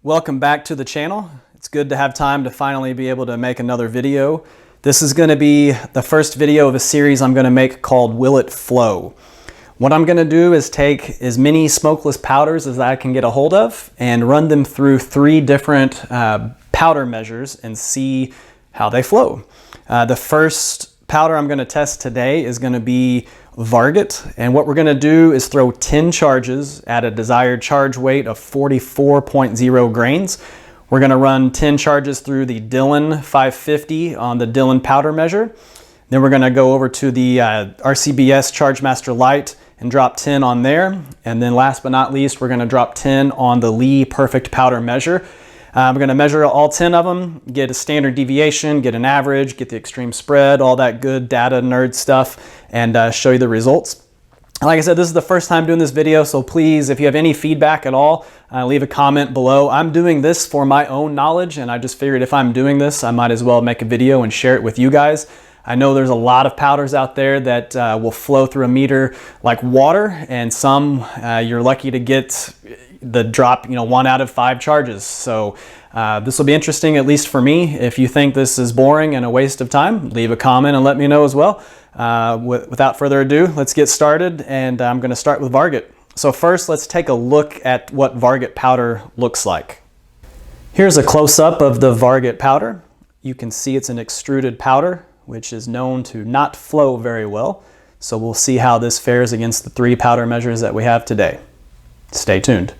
Welcome back to the channel. It's good to have time to finally be able to make another video. This is going to be the first video of a series I'm going to make called Will It Flow? What I'm going to do is take as many smokeless powders as I can get a hold of and run them through 3 different powder measures and see how they flow. The first powder I'm going to test today is going to be VARGET, and what we're going to do is throw 10 charges at a desired charge weight of 44.0 grains. We're going to run 10 charges through the Dillon 550 on the Dillon powder measure. Then we're going to go over to the RCBS ChargeMaster Lite and drop 10 on there. And then last but not least, we're going to drop 10 on the Lee Perfect powder measure. We're going to measure all 10 of them, get a standard deviation, get an average, get the extreme spread, all that good data nerd stuff, and show you the results. Like I said, this is the first time doing this video, so please, if you have any feedback at all, leave a comment below. I'm doing this for my own knowledge, and I just figured if I'm doing this, I might as well make a video and share it with you guys. I know there's a lot of powders out there that will flow through a meter like water, and some you're lucky to get the drop, 1 out of 5 charges. So this will be interesting, at least for me. If you think this is boring and a waste of time, leave a comment and let me know as well. Without further ado, let's get started, and I'm going to start with VARGET. So first, let's take a look at what VARGET powder looks like. Here's a close-up of the VARGET powder. You can see it's an extruded powder, which is known to not flow very well. So we'll see how this fares against the 3 powder measures that we have today. Stay tuned.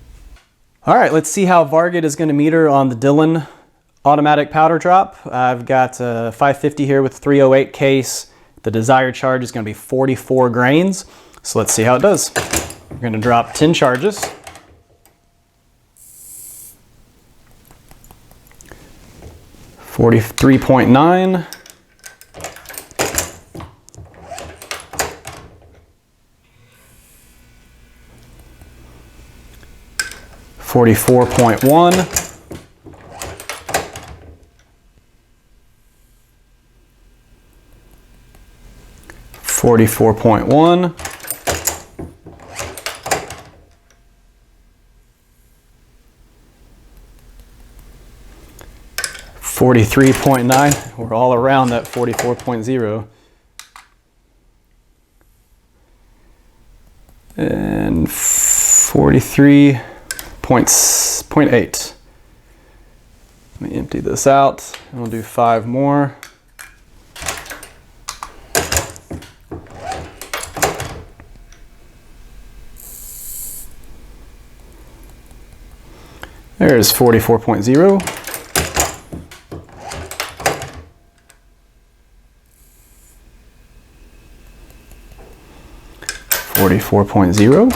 All right, let's see how VARGET is going to meter on the Dillon automatic powder drop. I've got a 550 here with 308 case. The desired charge is going to be 44 grains. So let's see how it does. We're going to drop 10 charges. $43.9. $44.1, $44.1, $43.9. We're all around that 44.0. And 43.8. Let me empty this out, and we'll do 5 more. There's 44.0. $44.0.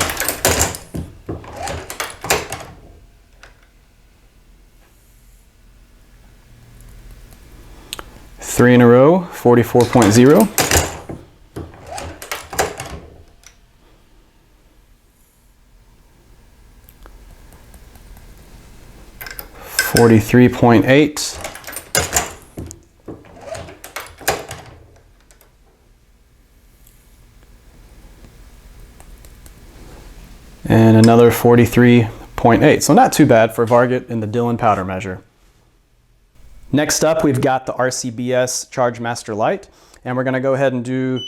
3 in a row, 44.0. $43.8. And another 43.8. So not too bad for VARGET in the Dillon powder measure. Next up, we've got the RCBS ChargeMaster Lite, and we're going to go ahead and do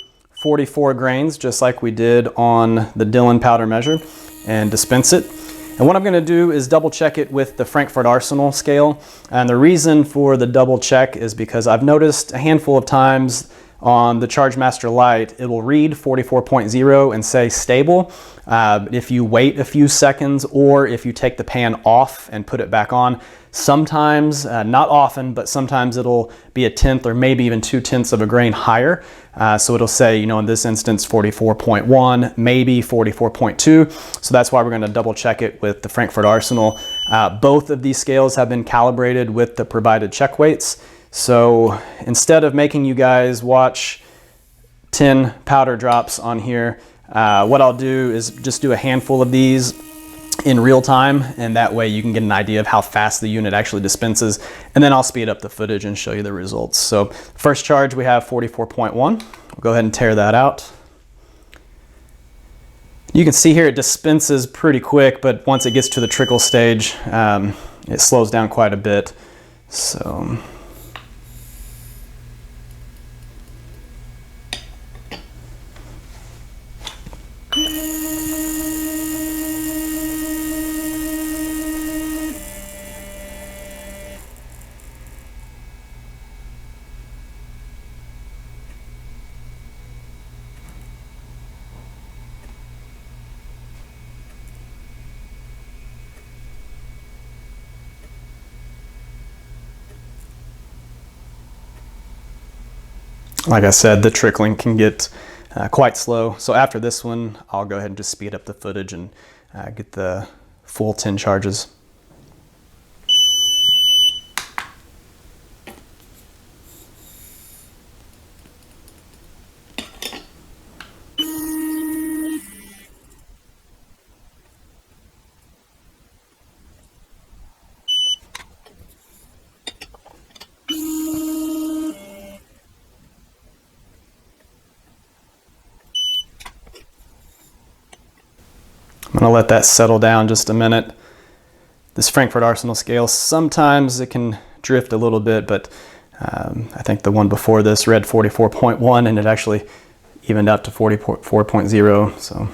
44 grains just like we did on the Dillon powder measure and dispense it. And what I'm going to do is double check it with the Frankfurt Arsenal scale, and the reason for the double check is because I've noticed a handful of times on the ChargeMaster Lite, it will read 44.0 and say stable. If you wait a few seconds or if you take the pan off and put it back on, sometimes, not often, but sometimes it'll be 1/10 or maybe even 2/10 of a grain higher. So it'll say, in this instance, 44.1, maybe 44.2. So that's why we're going to double check it with the Frankfurt Arsenal. Both of these scales have been calibrated with the provided check weights. So instead of making you guys watch 10 powder drops on here, what I'll do is just do a handful of these in real time, and that way you can get an idea of how fast the unit actually dispenses, and then I'll speed up the footage and show you the results. So first charge, we have 44.1. We'll go ahead and tear that out. You can see here it dispenses pretty quick, but once it gets to the trickle stage, it slows down quite a bit. So like I said, the trickling can get quite slow. So after this one, I'll go ahead and just speed up the footage and get the full 10 charges. I'm going to let that settle down just a minute. This Frankfurt Arsenal scale, sometimes it can drift a little bit, but I think the one before this read 44.1 and it actually evened out to 44.0. So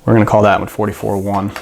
we're going to call that one 44.1.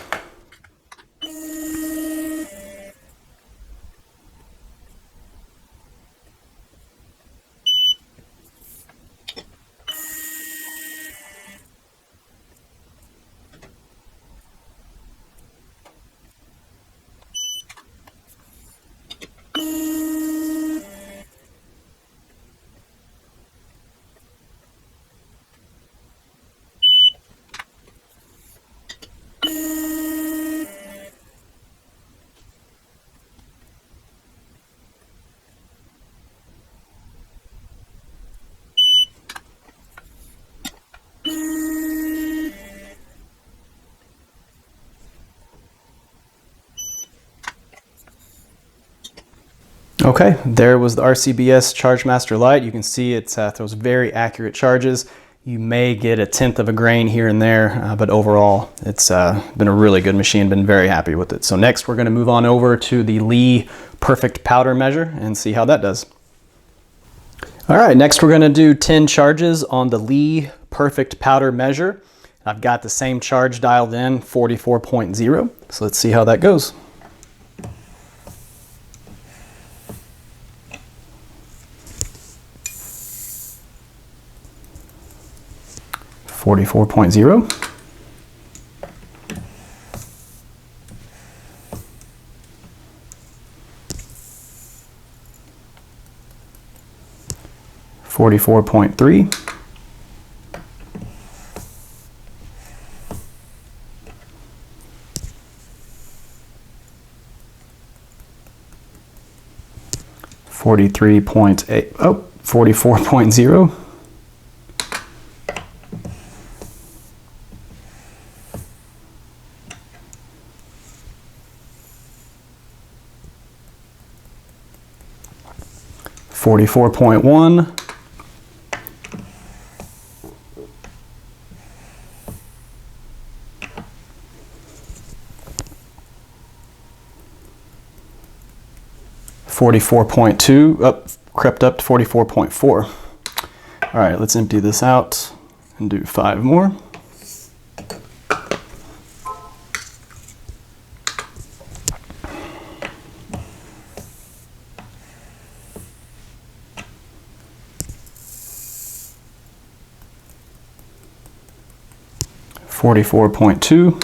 Okay, there was the RCBS ChargeMaster Lite. You can see it throws very accurate charges. You may get a tenth of a grain here and there, but overall it's been a really good machine. Been very happy with it. So next we're going to move on over to the Lee Perfect Powder Measure and see how that does. All right, next we're going to do 10 charges on the Lee Perfect Powder Measure. I've got the same charge dialed in, 44.0. So let's see how that goes. 44.0. 44.3. 43.8. Oh, 44.0. 44.1, 44.2, up, crept up to 44.4. All right, let's empty this out and do 5 more. $44.2,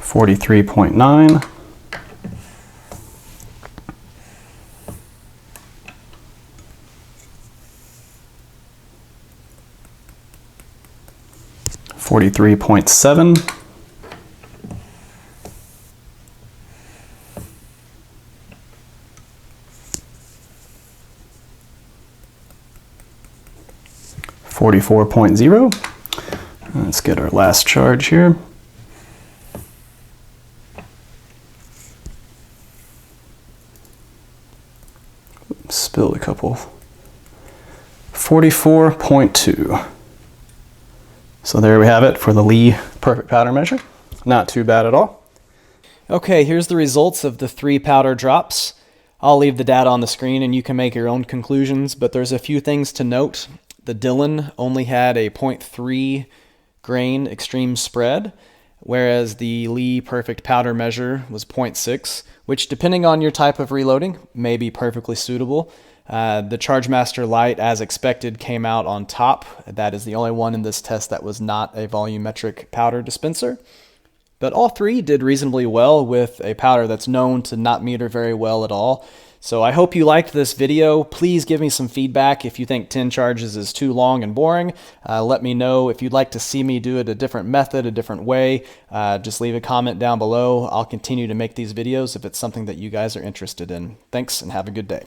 43.9, 43.7, 44.0. Let's get our last charge here. Spilled a couple 44.2. So there we have it for the Lee perfect powder measure. Not too bad at all. Okay, here's the results of the 3 powder drops. I'll leave the data on the screen and you can make your own conclusions, but there's a few things to note. The Dillon only had a 0.3 grain extreme spread, whereas the Lee perfect powder measure was 0.6, which depending on your type of reloading may be perfectly suitable. The Chargemaster Lite, as expected, came out on top. That is the only one in this test that was not a volumetric powder dispenser. But all 3 did reasonably well with a powder that's known to not meter very well at all. So I hope you liked this video. Please give me some feedback if you think 10 charges is too long and boring. Let me know if you'd like to see me do it a different method, a different way. Just leave a comment down below. I'll continue to make these videos if it's something that you guys are interested in. Thanks and have a good day.